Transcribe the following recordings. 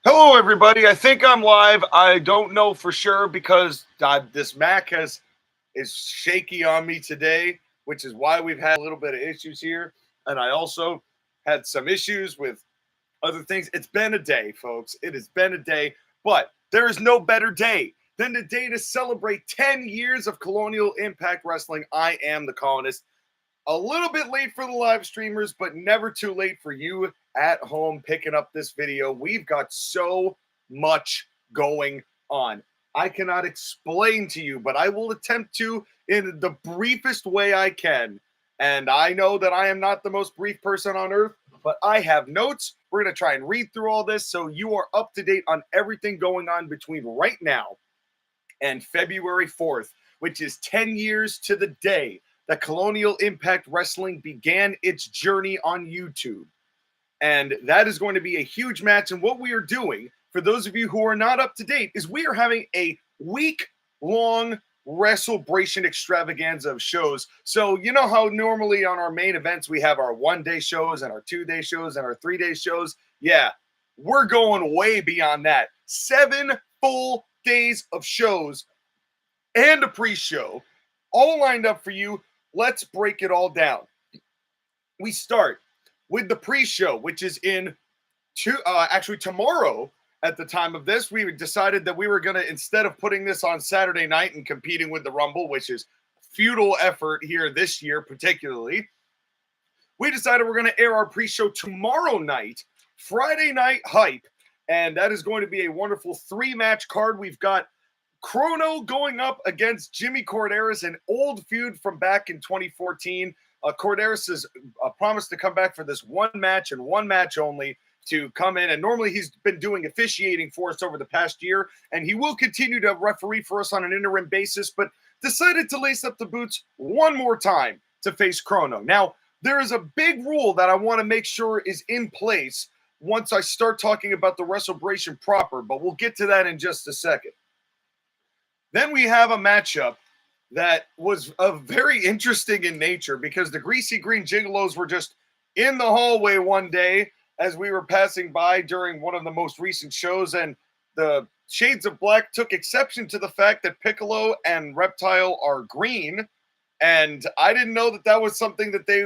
Hello, everybody. I think I'm live. I don't know for sure because this Mac is shaky on me today, which is why we've had a little bit of issues here. And I also had some issues with other things. It's been a day, folks. It has been a day, but there is no better day than the day to celebrate 10 years of Colonial Impact Wrestling. I am the Colonist. A little bit late for the live streamers, but never too late for you at home picking up this video. We've got so much going on. I cannot explain to you, but I will attempt to in the briefest way I can. And I know that I am not the most brief person on earth, but I have notes. We're going to try and read through all this so you are up to date on everything going on between right now and February 4th, which is 10 years to the day that Colonial Impact Wrestling began its journey on YouTube. And that is going to be a huge match. And what we are doing, for those of you who are not up to date, is we are having a week-long WrestleBrat10n extravaganza of shows. So you know how normally on our main events we have our one-day shows and our two-day shows and our three-day shows? Yeah, we're going way beyond that. 7 full days of shows and a pre-show all lined up for you. Let's break it all down. We start with the pre-show, which is in actually tomorrow. At the time of this, we decided that we were going to, instead of putting this on Saturday night and competing with the Rumble, which is futile effort here this year particularly, we decided we're going to air our pre-show tomorrow night, Friday Night Hype, and that is going to be a wonderful 3-match card. We've got Chrono going up against Jimmy Corderas, an old feud from back in 2014. Corderas has promised to come back for this one match and one match only to come in. And normally he's been doing officiating for us over the past year, and he will continue to referee for us on an interim basis, but decided to lace up the boots one more time to face Chrono. Now, there is a big rule that I want to make sure is in place once I start talking about the WrestleBrat10n proper, but we'll get to that in just a second. Then we have a matchup that was very interesting in nature because the Greasy Green Gigolos were just in the hallway one day as we were passing by during one of the most recent shows, and the Shades of Black took exception to the fact that Piccolo and Reptile are green, and I didn't know that that was something that they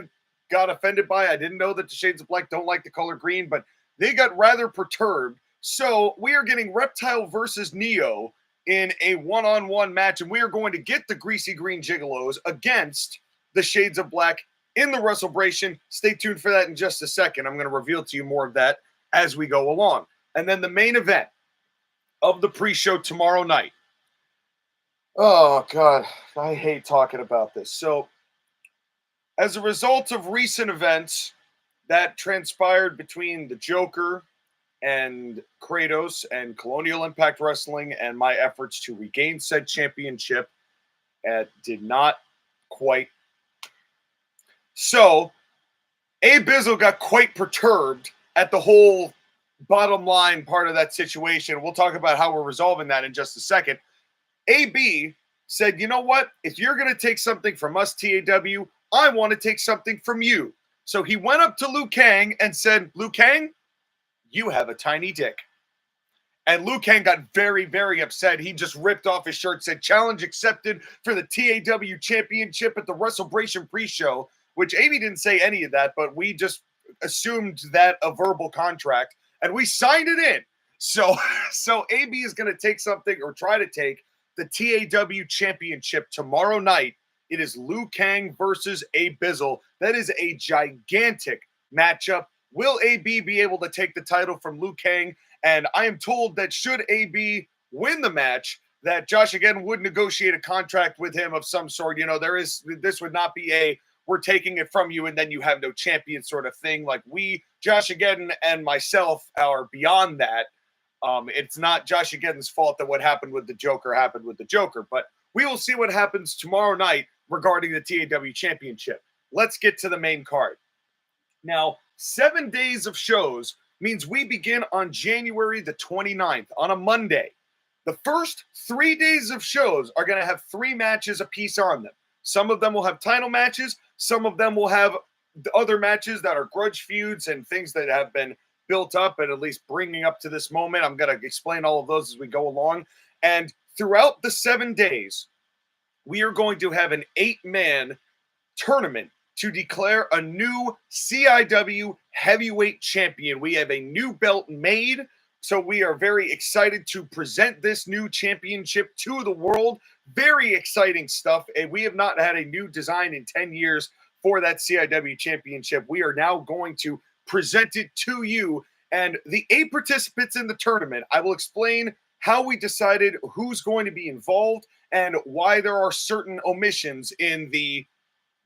got offended by. I didn't know that the Shades of Black don't like the color green, but they got rather perturbed. So we are getting Reptile versus Neo in a one-on-one match, and we are going to get the Greasy Green Gigolos against the Shades of Black in the WrestleBrat10n. Stay tuned for that in just a second. I'm going to reveal to you more of that as we go along. And then the main event of the pre-show tomorrow night. Oh, God, I hate talking about this. So, as a result of recent events that transpired between the Joker and Kratos and Colonial Impact Wrestling and my efforts to regain said championship, did not quite. So, Abizzle got quite perturbed at the whole bottom line part of that situation. We'll talk about how we're resolving that in just a second. AB said, you know what? If you're going to take something from us, TAW, I want to take something from you. So he went up to Liu Kang and said, Liu Kang, you have a tiny dick. And Liu Kang got very, very upset. He just ripped off his shirt, said, challenge accepted for the TAW championship at the WrestleBrat10n pre-show, which AB didn't say any of that, but we just assumed that a verbal contract, and we signed it in. So AB is going to take something, or try to take, the TAW championship tomorrow night. It is Liu Kang versus Abizzle. That is a gigantic matchup. Will AB be able to take the title from Liu Kang? And I am told that should AB win the match, that JOSHAGEDDON would negotiate a contract with him of some sort. You know, this would not be a we're taking it from you and then you have no champion sort of thing. Like JOSHAGEDDON and myself are beyond that. It's not JOSHAGEDDON's fault that what happened with the Joker happened with the Joker. But we will see what happens tomorrow night regarding the TAW championship. Let's get to the main card. Now, 7 days of shows means we begin on January the 29th, on a Monday. The first 3 days of shows are going to have 3 matches apiece on them. Some of them will have title matches. Some of them will have other matches that are grudge feuds and things that have been built up and at least bringing up to this moment. I'm going to explain all of those as we go along. And throughout the 7 days, we are going to have an 8-man tournament to declare a new CIW heavyweight champion. We have a new belt made, so we are very excited to present this new championship to the world. Very exciting stuff, and we have not had a new design in 10 years for that CIW championship. We are now going to present it to you, and the 8 participants in the tournament, I will explain how we decided who's going to be involved and why there are certain omissions in the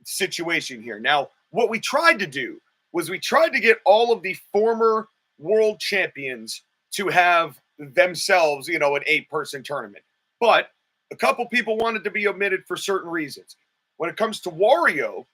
situation here. Now, what we tried to do was we tried to get all of the former world champions to have themselves, an 8-person tournament. But a couple people wanted to be omitted for certain reasons. When it comes to Wario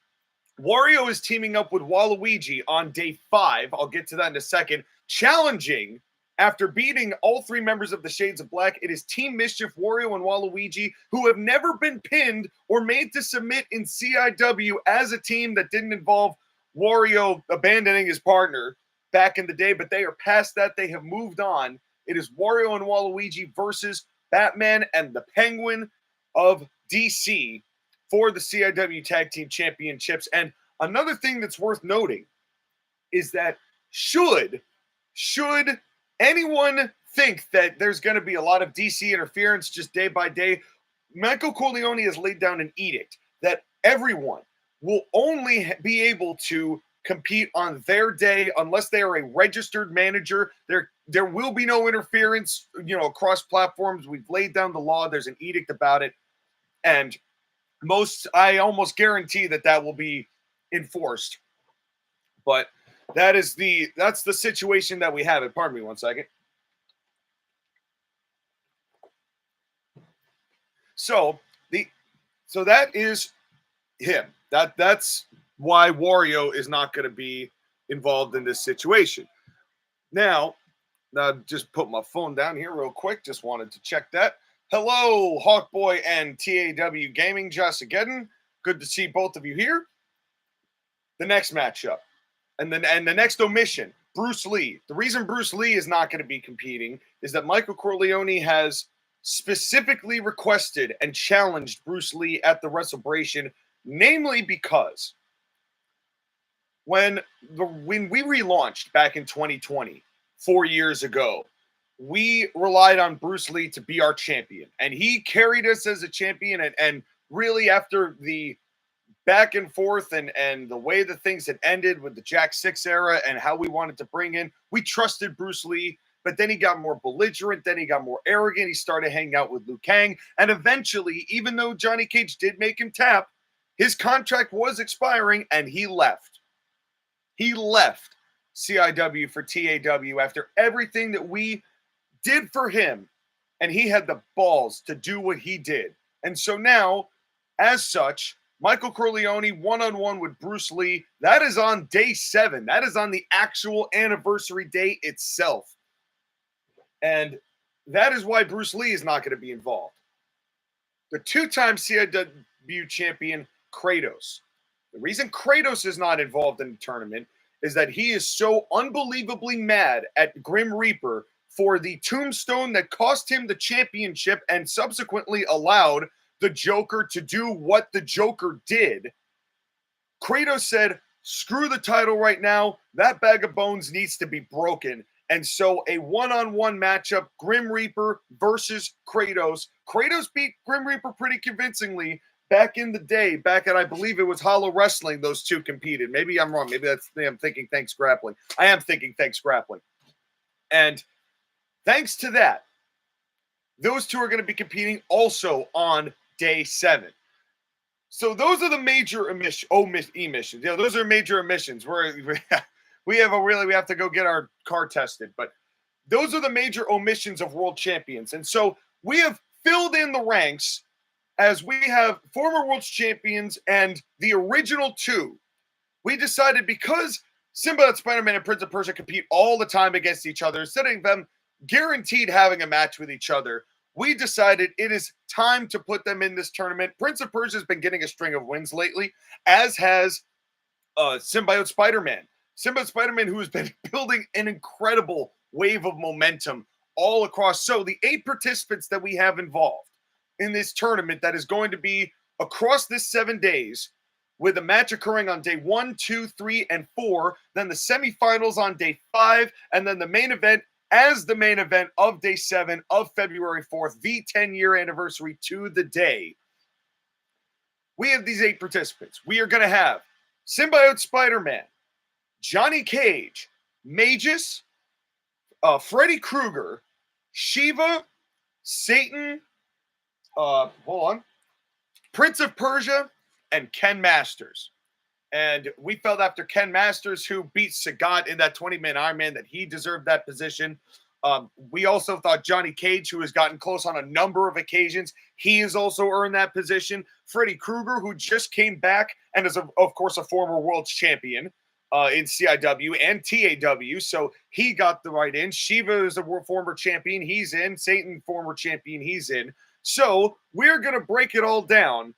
is teaming up with Waluigi on day 5. I'll get to that in a second. Challenging after beating all 3 members of the Shades of Black. It is Team Mischief, Wario, and Waluigi, who have never been pinned or made to submit in CIW as a team that didn't involve Wario abandoning his partner back in the day, but they are past that. They have moved on. It is Wario and Waluigi versus Batman and the Penguin of DC for the CIW Tag Team Championships. And another thing that's worth noting is that should anyone think that there's going to be a lot of DC interference just day by day, Michael Corleone has laid down an edict that everyone will only be able to compete on their day unless they are a registered manager. There will be no interference, across platforms. We've laid down the law. There's an edict about it. And I almost guarantee that will be enforced. But that's the situation that we have. And pardon me one second. So that is him. That's why Wario is not going to be involved in this situation. Now, just put my phone down here real quick. Just wanted to check that. Hello, Hawkboy and TAW Gaming, JOSHAGEDDON. Good to see both of you here. The next matchup. And the next omission, Bruce Lee. The reason Bruce Lee is not going to be competing is that Michael Corleone has specifically requested and challenged Bruce Lee at the WrestleBrat10n, namely because when we relaunched back in 2020, 4 years ago, we relied on Bruce Lee to be our champion. And he carried us as a champion. And really, after the back and forth and the way that things had ended with the Jack 6 era and how we wanted to bring in, we trusted Bruce Lee. But then he got more belligerent. Then he got more arrogant. He started hanging out with Liu Kang. And eventually, even though Johnny Cage did make him tap, his contract was expiring and he left. He left CIW for TAW after everything that we did for him. And he had the balls to do what he did. And so now, as such, Michael Corleone one-on-one with Bruce Lee. That is on day 7. That is on the actual anniversary day itself. And that is why Bruce Lee is not going to be involved. The 2-time CIW champion, Kratos. The reason Kratos is not involved in the tournament is that he is so unbelievably mad at Grim Reaper for the tombstone that cost him the championship and subsequently allowed the Joker to do what the Joker did. Kratos said, screw the title right now. That bag of bones needs to be broken. And so a one-on-one matchup, Grim Reaper versus Kratos. Kratos beat Grim Reaper pretty convincingly back in the day, back at, I believe it was Hollow Wrestling, those two competed. Maybe I'm wrong. Maybe I'm thinking Thanks Grappling. I am thinking Thanks Grappling. And thanks to that, those two are going to be competing also on day 7. So those are the major emissions. Those are major emissions. We have to go get our car tested. But those are the major omissions of world champions. And so we have filled in the ranks as we have former world champions and the original 2. We decided because Simba, Spider-Man, and Prince of Persia compete all the time against each other, instead of them guaranteed having a match with each other, we decided it is time to put them in this tournament. Prince of Persia has been getting a string of wins lately, as has Symbiote Spider-Man. Simba Spider-Man, who has been building an incredible wave of momentum all across. So the 8 participants that we have involved in this tournament that is going to be across this 7 days, with a match occurring on day 1, 2, 3, and 4, then the semifinals on day 5, and then the main event as the main event of day 7 of February 4th, the 10-year anniversary to the day. We have these 8 participants. We are going to have Symbiote Spider-Man, Johnny Cage, Magus, Freddy Krueger, Shiva, Satan, Prince of Persia, and Ken Masters. And we felt after Ken Masters, who beat Sagat in that 20-man Ironman, that he deserved that position. We also thought Johnny Cage, who has gotten close on a number of occasions, he has also earned that position. Freddy Krueger, who just came back and is, of course, a former world champion in CIW and TAW, so he got the right in. Shiva is a former champion, he's in. Satan, former champion, he's in. So we're going to break it all down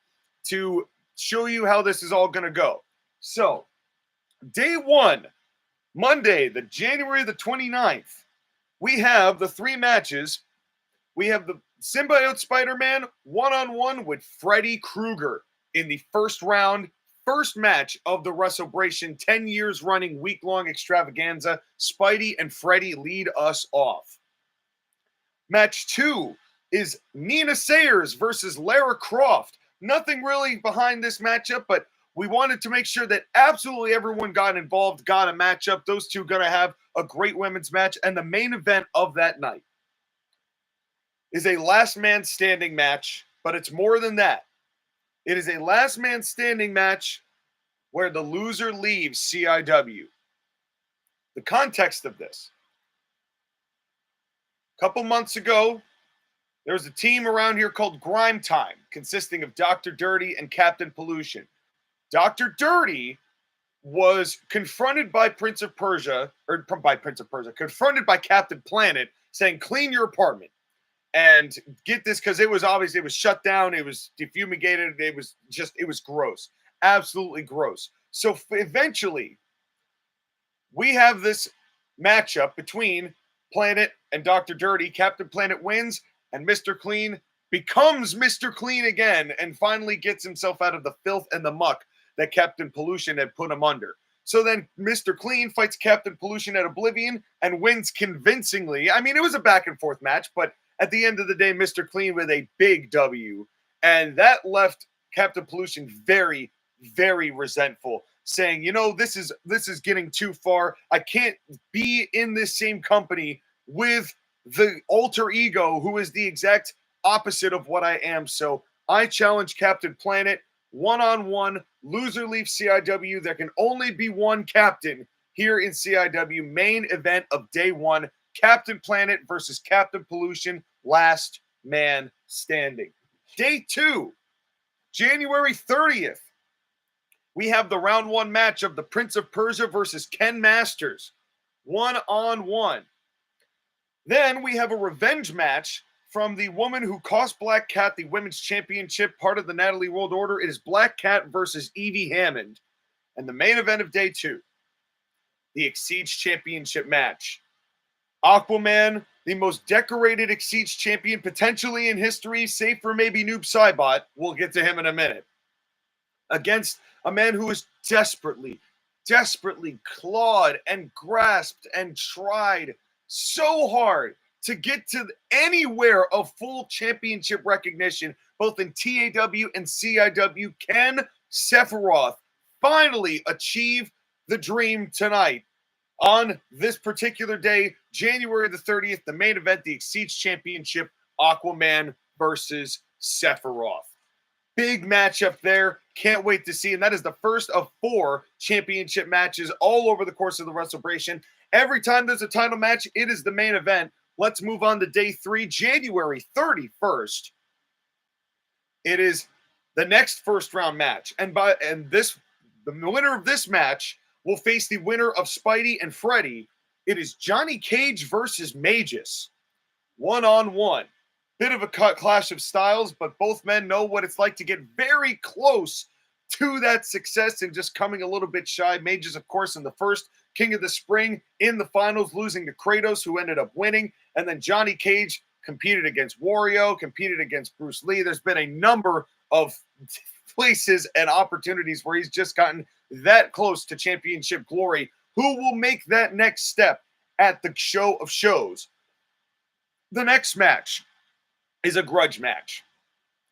to show you how this is all going to go. So, day 1, Monday, the January the 29th, we have the 3 matches. We have the Symbiote Spider-Man one-on-one with Freddy Krueger in the first round, first match of the WrestleBrat10n 10 years running week-long extravaganza. Spidey and Freddy lead us off. Match 2 is Nina Sayers versus Lara Croft. Nothing really behind this matchup, but we wanted to make sure that absolutely everyone got involved, got a matchup. Those two going to have a great women's match. And the main event of that night is a last man standing match, but it's more than that. It is a last man standing match where the loser leaves CIW. The context of this: a couple months ago, there was a team around here called Grime Time, consisting of Dr. Dirty and Captain Pollution. Dr. Dirty was confronted by Prince of Persia, confronted by Captain Planet, saying, clean your apartment. And get this, because it was shut down, it was defumigated, it was gross. Absolutely gross. So eventually, we have this matchup between Planet and Dr. Dirty. Captain Planet wins, and Mr. Clean becomes Mr. Clean again and finally gets himself out of the filth and the muck that Captain Pollution had put him under. So then Mr. Clean fights Captain Pollution at Oblivion and wins convincingly. I mean, it was a back and forth match, but at the end of the day, Mr. Clean with a big W. And that left Captain Pollution very, very resentful, saying, you know, this is getting too far. I can't be in this same company with the alter ego who is the exact opposite of what I am. So I challenge Captain Planet one-on-one. Loser leaves CIW. There can only be one captain here in CIW. Main event of day 1, Captain Planet versus Captain Pollution, last man standing. Day 2, January 30th, we have the round 1 match of the Prince of Persia versus Ken Masters, one-on-one. Then we have a revenge match from the woman who cost Black Cat the women's championship, part of the Natalie World Order. It is Black Cat versus Evie Hammond. And the main event of day 2, the Exceeds Championship match. Aquaman, the most decorated Exceeds champion potentially in history, save for maybe Noob Saibot, we'll get to him in a minute, against a man who is desperately clawed and grasped and tried so hard to get to anywhere of full championship recognition, both in TAW and CIW. Ken Sephiroth finally achieve the dream tonight. On this particular day, January the 30th, the main event, the Exceeds Championship, Aquaman versus Sephiroth. Big matchup there. Can't wait to see. And that is the first of 4 championship matches all over the course of the WrestleBrat10n. Every time there's a title match, it is the main event. Let's move on to day 3, January 31st. It is the next first round match. The winner of this match will face the winner of Spidey and Freddy. It is Johnny Cage versus Magus, one-on-one. Bit of a clash of styles, but both men know what it's like to get very close to that success and just coming a little bit shy. Magus, of course, in the first King of the Spring in the finals, losing to Kratos, who ended up winning. And then Johnny Cage competed against Wario, competed against Bruce Lee. There's been a number of places and opportunities where he's just gotten that close to championship glory. Who will make that next step at the show of shows? The next match is a grudge match.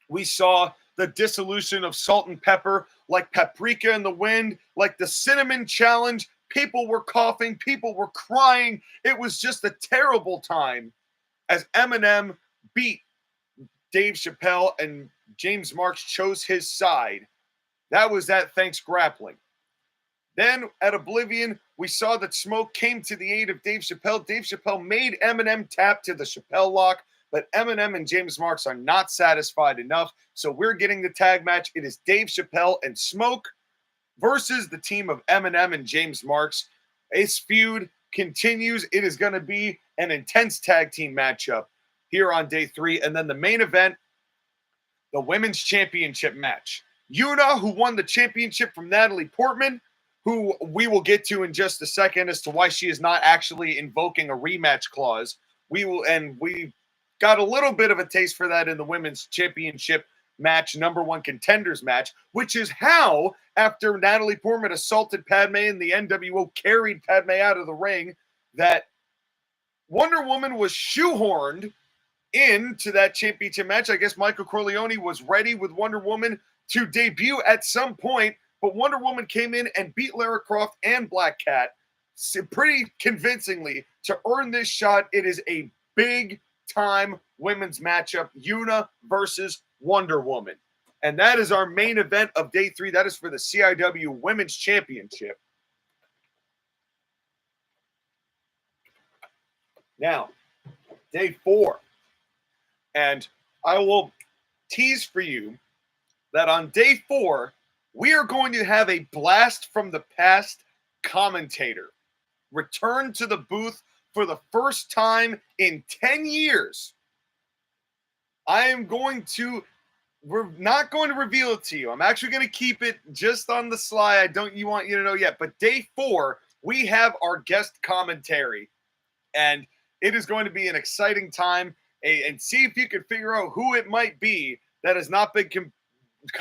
We saw the dissolution of Salt and Pepper, like Paprika in the Wind, like the Cinnamon Challenge. People were coughing, people were crying. It was just a terrible time as Eminem beat Dave Chappelle and James Marks chose his side. That was that Thanks Grappling. Then at Oblivion, we saw that Smoke came to the aid of Dave Chappelle. Dave Chappelle made Eminem tap to the Chappelle lock, but Eminem and James Marks are not satisfied enough, so we're getting the tag match. It is Dave Chappelle and Smoke versus the team of Eminem and James Marks. This feud continues. It is going to be an intense tag team matchup here on day 3. And then the main event, the Women's Championship match. Yuna, who won the championship from Natalie Portman, who we will get to in just a second as to why she is not actually invoking a rematch clause. We got a little bit of a taste for that in the Women's Championship match, number 1 contenders match, which is how, after Natalie Portman assaulted Padme and the NWO carried Padme out of the ring, that Wonder Woman was shoehorned into that championship match. I guess Michael Corleone was ready with Wonder Woman to debut at some point, but Wonder Woman came in and beat Lara Croft and Black Cat pretty convincingly to earn this shot. It is a big-time women's matchup, Yuna versus Wonder Woman. And that is our main event of day 3. That is for the CIW Women's Championship. Now, day 4. And I will tease for you that on day 4, we are going to have a blast from the past commentator return to the booth for the first time in 10 years. We're not going to reveal it to you. I'm actually going to keep it just on the sly. I don't want you to know yet. But day 4, we have our guest commentary. And it is going to be an exciting time. And see if you can figure out who it might be that has not been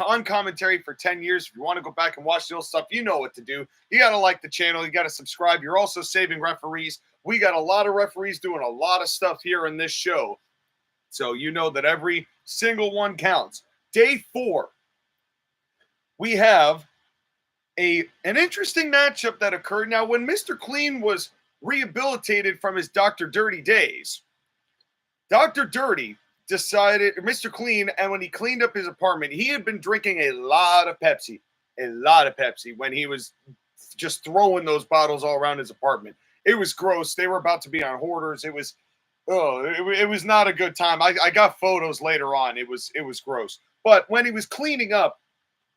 on commentary for 10 years. If you want to go back and watch the old stuff, you know what to do. You got to like the channel. You got to subscribe. You're also saving referees. We got a lot of referees doing a lot of stuff here in this show. So you know that every single one counts. Day 4, we have an interesting matchup that occurred. Now, when Mr. Clean was rehabilitated from his Dr. Dirty days, Dr. Dirty decided, Mr. Clean, and when he cleaned up his apartment, he had been drinking a lot of Pepsi when he was just throwing those bottles all around his apartment. It was gross. They were about to be on Hoarders. It was not a good time. I got photos later on. It was gross. But when he was cleaning up,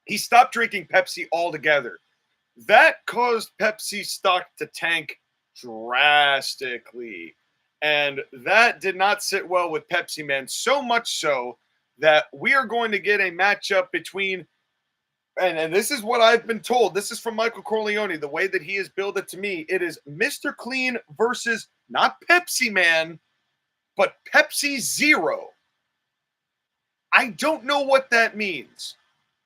he stopped drinking Pepsi altogether. That caused Pepsi stock to tank drastically. And that did not sit well with Pepsi Man, so much so that we are going to get a matchup between, and this is what I've been told, this is from Michael Corleone, the way that he has billed it to me, it is Mr. Clean versus not Pepsi Man, but Pepsi Zero. I don't know what that means.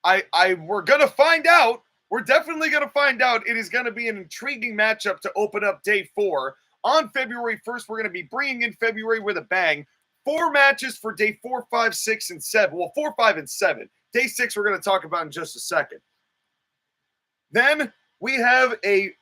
We're going to find out. We're definitely going to find out. It is going to be an intriguing matchup to open up day 4. On February 1st, we're going to be bringing in February with a bang. 4 matches for day 4, 5, 6, and 7. Well, 4, 5, and 7. Day 6, we're going to talk about in just a second. Then we have a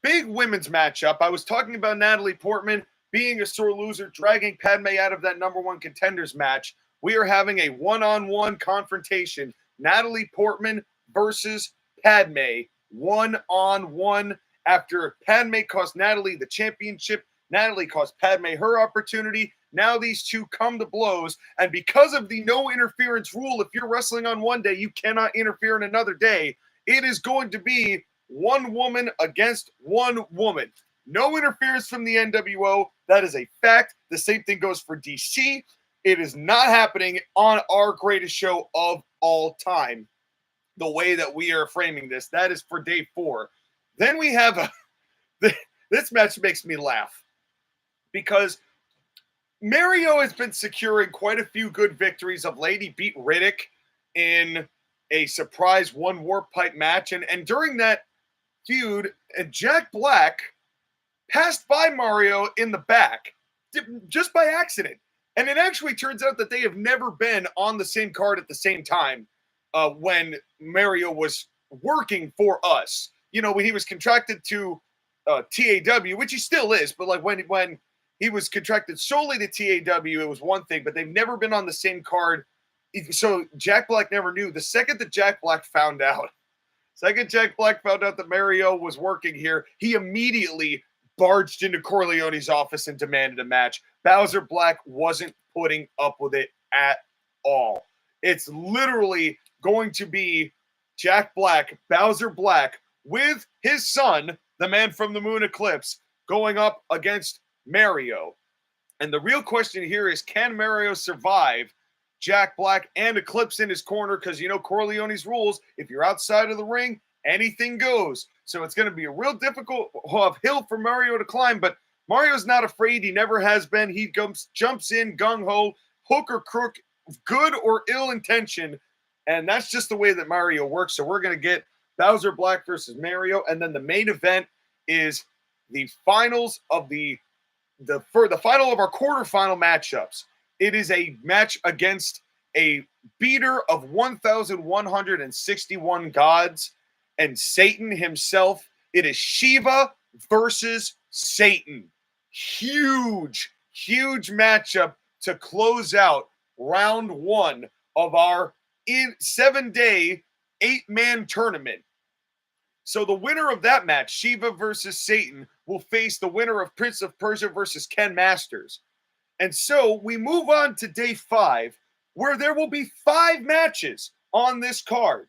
big women's matchup. I was talking about Natalie Portman being a sore loser, dragging Padme out of that number 1 contenders match. We are having a one-on-one confrontation. Natalie Portman versus Padme. One-on-one. After Padme cost Natalie the championship, Natalie cost Padme her opportunity. Now these two come to blows. And because of the no interference rule, if you're wrestling on one day, you cannot interfere in another day. It is going to be one woman against one woman. No interference from the NWO. That is a fact. The same thing goes for DC. It is not happening on our greatest show of all time. The way that we are framing this, that is for day 4. Then we have this match makes me laugh because Mario has been securing quite a few good victories of late. He beat Riddick in a surprise one warp pipe match. And during that feud, Jack Black passed by Mario in the back just by accident. And it actually turns out that they have never been on the same card at the same time when Mario was working for us. You know, when he was contracted to TAW, which he still is, but like when he was contracted solely to TAW, it was one thing, but they've never been on the same card. So Jack Black never knew. The second that Jack Black found out that Mario was working here, he immediately barged into Corleone's office and demanded a match. Bowser Black wasn't putting up with it at all. It's literally going to be Jack Black, Bowser Black, with his son, the man from the Moon Eclipse, going up against Mario. And the real question here is, can Mario survive Jack Black and Eclipse in his corner? Because you know Corleone's rules, if you're outside of the ring, anything goes. So it's going to be a real difficult hill for Mario to climb, but Mario's not afraid. He never has been. He jumps in gung-ho, hook or crook, good or ill intention, and that's just the way that Mario works. So we're going to get Bowser Black versus Mario, and then the main event is the finals of the final of our quarterfinal matchups. It is a match against a beater of 1,161 gods and Satan himself. It is Shiva versus Satan. Huge matchup to close out round one of our 7-day 8-man tournament. So the winner of that match, Shiva versus Satan, will face the winner of Prince of Persia versus Ken Masters. And so we move on to day 5, where there will be 5 matches on this card.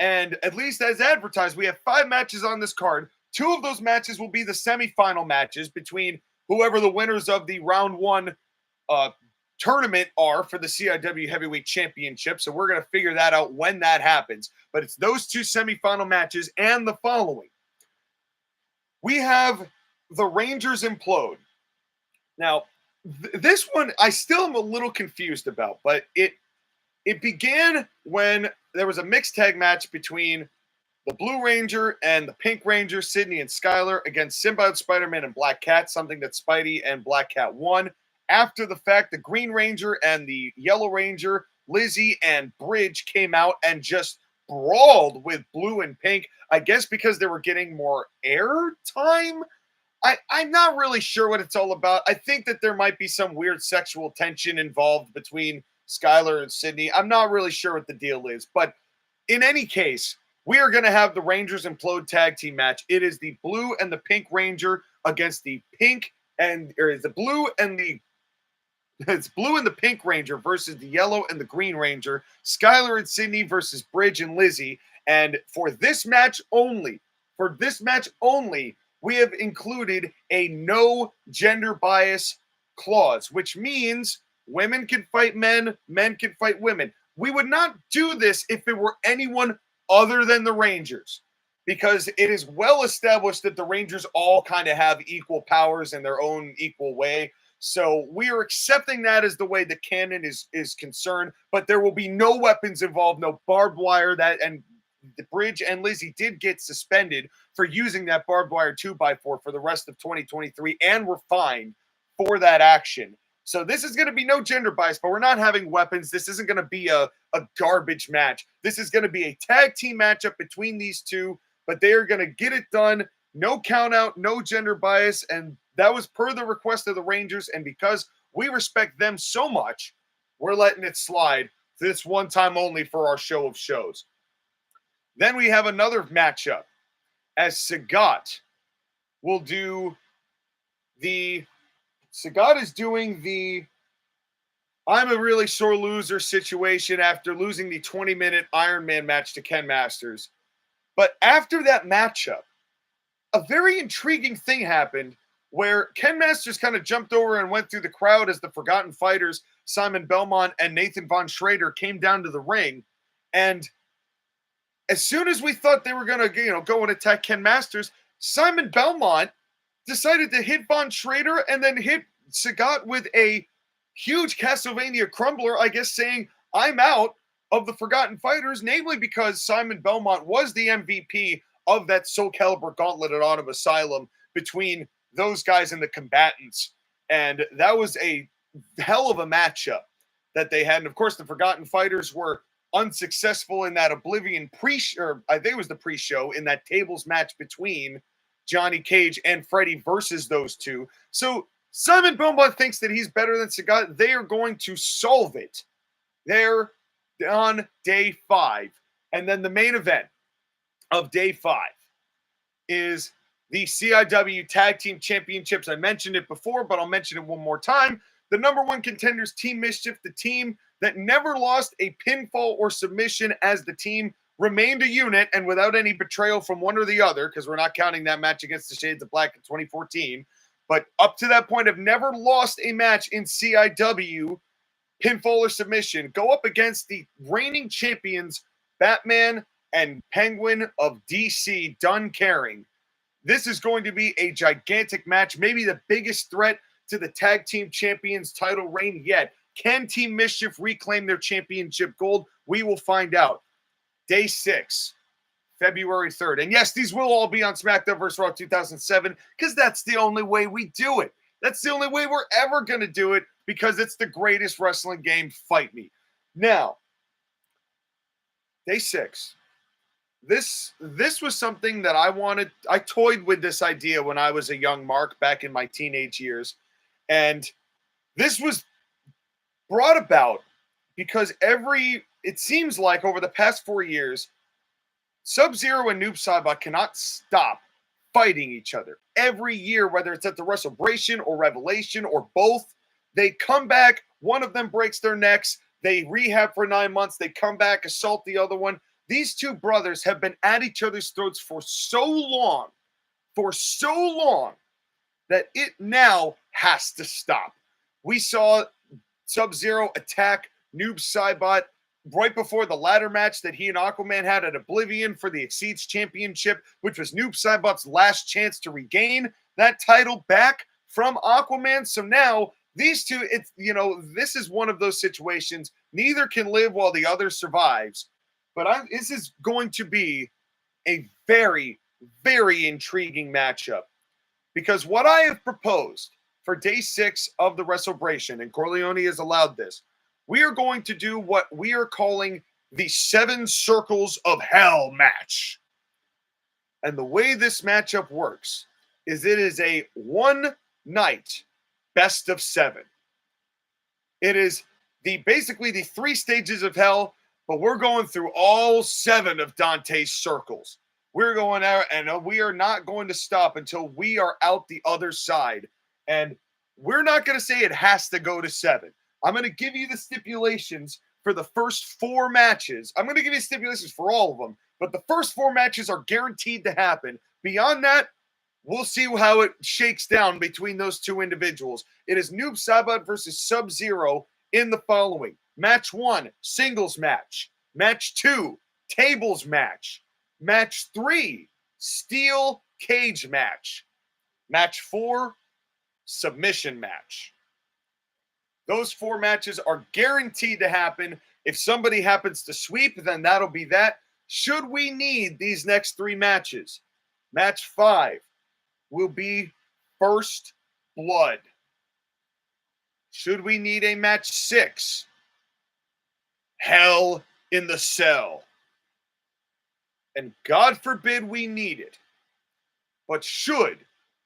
And at least as advertised, we have 5 matches on this card. 2 of those matches will be the semifinal matches between whoever the winners of the round 1 tournament are for the CIW Heavyweight Championship. So we're going to figure that out when that happens. But it's those 2 semifinal matches and the following. We have the Rangers Implode. Now, this one I still am a little confused about, but it began when there was a mixed tag match between the Blue Ranger and the Pink Ranger, Sydney and Skylar, against Symbiote Spider-Man and Black Cat, something that Spidey and Black Cat won. After the fact, the Green Ranger and the Yellow Ranger, Lizzie and Bridge, came out and just brawled with Blue and Pink, I guess because they were getting more air time. I'm not really sure what it's all about. I think that there might be some weird sexual tension involved between Skylar and Sydney. I'm not really sure what the deal is. But in any case, we are going to have the Rangers Implode tag team match. It is the Blue and the Pink Ranger against the Pink and the Blue and the it's Blue and the Pink Ranger versus the Yellow and the Green Ranger. Skylar and Sydney versus Bridge and Lizzie. And for this match only, we have included a no gender bias clause, which means women can fight men, men can fight women. We would not do this if it were anyone other than the Rangers, because it is well established that the Rangers all kind of have equal powers in their own equal way. So we are accepting that as the way the canon is concerned, but there will be no weapons involved, no barbed wire. And the Bridge and Lizzie did get suspended for using that barbed wire 2x4 for the rest of 2023 and were fined for that action. So this is going to be no gender bias, but we're not having weapons. This isn't going to be a garbage match. This is going to be a tag team matchup between these two, but they are going to get it done. No count out, no gender bias, and that was per the request of the Rangers, and because we respect them so much, we're letting it slide this one time only for our show of shows. Then we have another matchup, as Sagat will do the... Sagat is doing the I'm a really sore loser situation after losing the 20-minute Iron Man match to Ken Masters. But after that matchup, a very intriguing thing happened where Ken Masters kind of jumped over and went through the crowd as the Forgotten Fighters, Simon Belmont and Nathan Von Schrader, came down to the ring. And as soon as we thought they were going to, go and attack Ken Masters, Simon Belmont decided to hit Von Schrader and then hit Sagat with a huge Castlevania crumbler, I guess, saying, I'm out of the Forgotten Fighters, namely because Simon Belmont was the MVP of that Soul Calibur Gauntlet at Autumn Asylum between those guys and the combatants. And that was a hell of a matchup that they had. And of course, the Forgotten Fighters were unsuccessful in that Oblivion or I think it was the pre-show, in that tables match between Johnny Cage and Freddie versus those two. So Simon Belmont thinks that he's better than Sagat. They are going to solve it there on day 5. And then the main event of day 5 is the CIW Tag Team Championships. I mentioned it before, but I'll mention it one more time. The number 1 contenders, Team Mischief, the team that never lost a pinfall or submission as the team, remained a unit and without any betrayal from one or the other, because we're not counting that match against the Shades of Black in 2014. But up to that point, have never lost a match in CIW, pinfall or submission, go up against the reigning champions, Batman and Penguin of DC, Dunn Caring. This is going to be a gigantic match, maybe the biggest threat to the Tag Team Champions title reign yet. Can Team Mischief reclaim their championship gold? We will find out. Day 6, February 3rd. And yes, these will all be on SmackDown vs. Raw 2007, because that's the only way we do it. That's the only way we're ever going to do it, because it's the greatest wrestling game. Fight me. Now, day 6. This was something that I wanted. I toyed with this idea when I was a young Mark back in my teenage years. And this was brought about because it seems like over the past 4 years, Sub-Zero and Noob Saibot cannot stop fighting each other. Every year, whether it's at the WrestleBrat10n or Revelation or both, they come back, one of them breaks their necks, they rehab for 9 months, they come back, assault the other one. These two brothers have been at each other's throats for so long, that it now has to stop. We saw Sub-Zero attack Noob Saibot right before the ladder match that he and Aquaman had at Oblivion for the Exceeds Championship, which was Noob Saibot's last chance to regain that title back from Aquaman. So now these two, this is one of those situations. Neither can live while the other survives. But this is going to be a very, very intriguing matchup, because what I have proposed for day 6 of the WrestleBrat10n, and Corleone has allowed this, we are going to do what we are calling the 7 Circles of Hell match. And the way this matchup works is it is a one-night best of 7. It is basically the 3 stages of hell, but we're going through all 7 of Dante's circles. We're going out, and we are not going to stop until we are out the other side. And we're not going to say it has to go to 7. I'm going to give you the stipulations for the first 4 matches. I'm going to give you stipulations for all of them, but the first 4 matches are guaranteed to happen. Beyond that, we'll see how it shakes down between those 2 individuals. It is Noob Saibot versus Sub-Zero in the following. Match 1, singles match. Match 2, tables match. Match 3, steel cage match. Match 4, submission match. Those 4 matches are guaranteed to happen. If somebody happens to sweep, then that'll be that. Should we need these next 3 matches, match 5 will be First Blood. Should we need a match 6, Hell in the Cell. And God forbid we need it, but should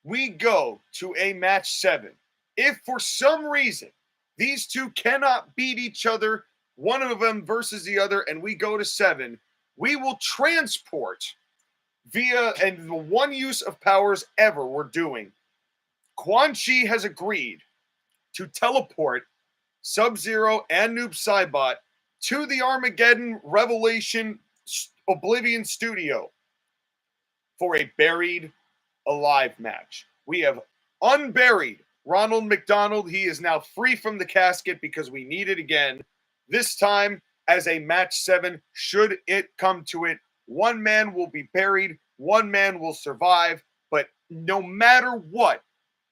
we go to a match 7, if for some reason these 2 cannot beat each other, one of them versus the other, and we go to 7, we will transport and the one use of powers ever we're doing. Quan Chi has agreed to teleport Sub-Zero and Noob Saibot to the Armageddon Revelation Oblivion studio for a buried alive match. We have unburied Ronald McDonald. He is now free from the casket because we need it again. This time as a match 7, should it come to it. One man will be buried, one man will survive, but no matter what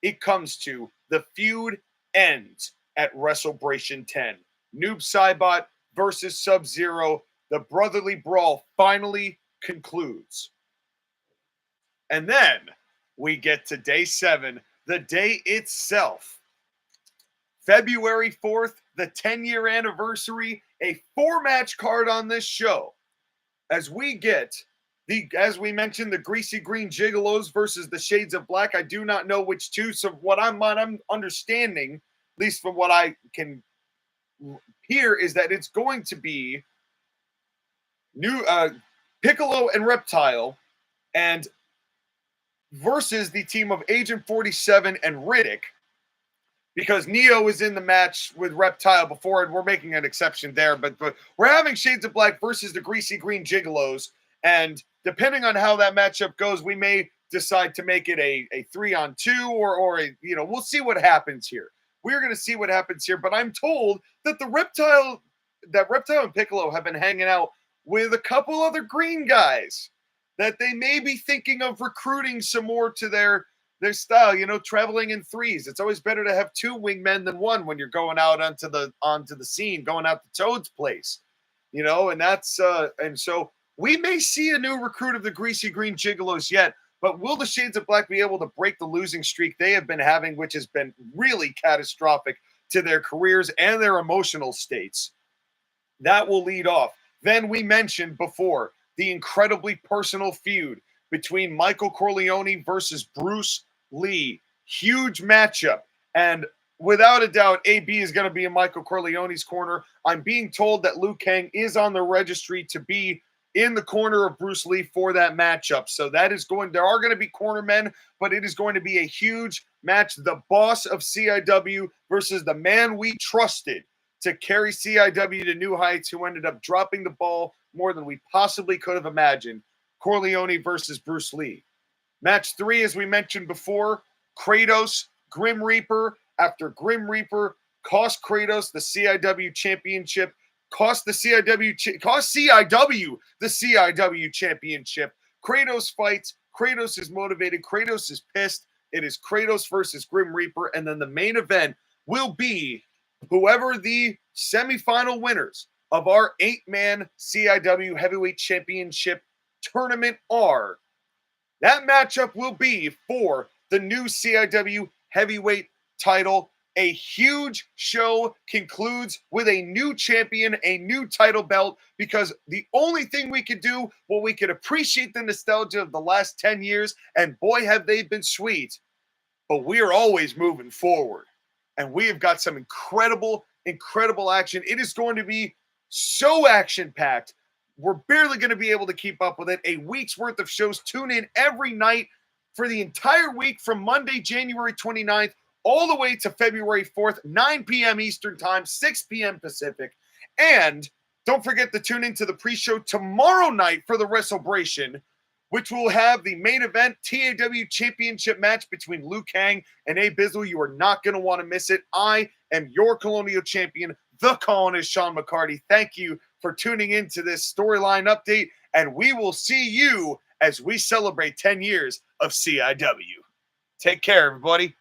it comes to, the feud ends at WrestleBrat10. Noob Saibot versus Sub-Zero. The brotherly brawl finally concludes. And then we get to day 7, the day itself. February 4th, the 10-year anniversary, a 4-match card on this show. As we get as we mentioned, the Greasy Green Gigolos versus the Shades of Black. I do not know which two. So what I'm understanding, at least from what I can hear, is that it's going to be new Piccolo and Reptile, and versus the team of Agent 47 and Riddick, because Neo is in the match with Reptile before, and we're making an exception there. But we're having Shades of Black versus the Greasy Green Gigolos, and depending on how that matchup goes, we may decide to make it a 3-on-2 or a, we'll see what happens here. We're going to see what happens here. But I'm told that Reptile and Piccolo have been hanging out with a couple other green guys that they may be thinking of recruiting some more to their style, traveling in threes. It's always better to have 2 wingmen than 1 when you're going out onto the scene, going out to Toad's place, and that's and so we may see a new recruit of the Greasy Green Gigolos yet, but will the Shades of Black be able to break the losing streak they have been having, which has been really catastrophic to their careers and their emotional states? That will lead off. Then we mentioned before the incredibly personal feud between Michael Corleone versus Bruce Lee. Huge matchup. And without a doubt, AB is going to be in Michael Corleone's corner. I'm being told that Liu Kang is on the registry to be in the corner of Bruce Lee for that matchup. So there are going to be corner men, but it is going to be a huge match. The boss of CIW versus the man we trusted to carry CIW to new heights, who ended up dropping the ball more than we possibly could have imagined. Corleone versus Bruce Lee. Match 3, as we mentioned before, Kratos, Grim Reaper. After Grim Reaper cost Kratos the CIW championship, cost CIW the CIW championship. Kratos fights. Kratos is motivated. Kratos is pissed. It is Kratos versus Grim Reaper. And then the main event will be whoever the semifinal winners of our 8-man CIW Heavyweight Championship tournament are. That matchup will be for the new CIW Heavyweight title. A huge show concludes with a new champion, a new title belt, because the only thing we could do, we could appreciate the nostalgia of the last 10 years, and boy, have they been sweet. But we are always moving forward, and we have got some incredible action. It is going to be so action-packed. We're barely going to be able to keep up with it. A week's worth of shows. Tune in every night for the entire week from Monday, January 29th, all the way to February 4th, 9 p.m. Eastern Time, 6 p.m. Pacific. And don't forget to tune into the pre-show tomorrow night for the WrestleBrat10n, which will have the main event TAW Championship match between Liu Kang and Abizzle. You are not going to want to miss it. I am your Colonial champion, the colonist, Sean McCarty. Thank you for tuning into this storyline update, and we will see you as we celebrate 10 years of CIW. Take care, everybody.